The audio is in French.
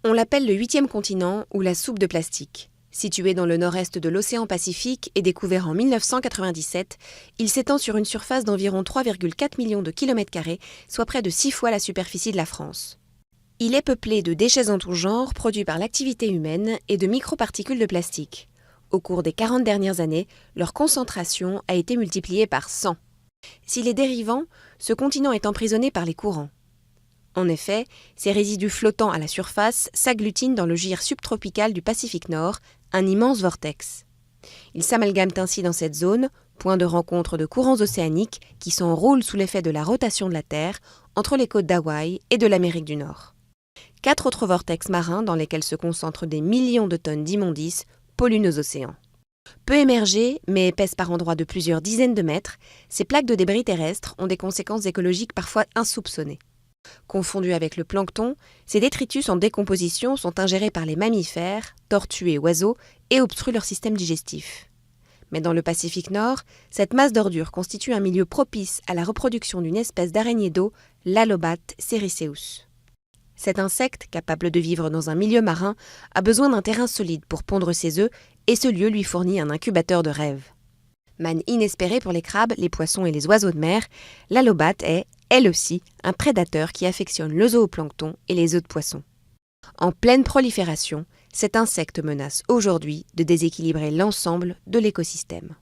On l'appelle le 8e continent ou la soupe de plastique. Situé dans le nord-est de l'océan Pacifique et découvert en 1997, il s'étend sur une surface d'environ 3,4 millions de km², soit près de 6 fois la superficie de la France. Il est peuplé de déchets en tout genre produits par l'activité humaine et de microparticules de plastique. Au cours des 40 dernières années, leur concentration a été multipliée par 100. S'il est dérivant, ce continent est emprisonné par les courants. En effet, ces résidus flottants à la surface s'agglutinent dans le gir subtropical du Pacifique Nord, un immense vortex. Ils s'amalgament ainsi dans cette zone, point de rencontre de courants océaniques qui s'enroulent sous l'effet de la rotation de la Terre entre les côtes d'Hawaï et de l'Amérique du Nord. 4 autres vortex marins dans lesquels se concentrent des millions de tonnes d'immondices polluent nos océans. Peu émergées, mais épaisses par endroits de plusieurs dizaines de mètres, ces plaques de débris terrestres ont des conséquences écologiques parfois insoupçonnées. Confondus avec le plancton, ces détritus en décomposition sont ingérés par les mammifères, tortues et oiseaux et obstruent leur système digestif. Mais dans le Pacifique Nord, cette masse d'ordures constitue un milieu propice à la reproduction d'une espèce d'araignée d'eau, l'Allobate sericeus. Cet insecte, capable de vivre dans un milieu marin, a besoin d'un terrain solide pour pondre ses œufs et ce lieu lui fournit un incubateur de rêve. Manne inespérée pour les crabes, les poissons et les oiseaux de mer, l'Allobate est, elle aussi, un prédateur qui affectionne le zooplancton et les œufs de poisson. En pleine prolifération, cet insecte menace aujourd'hui de déséquilibrer l'ensemble de l'écosystème.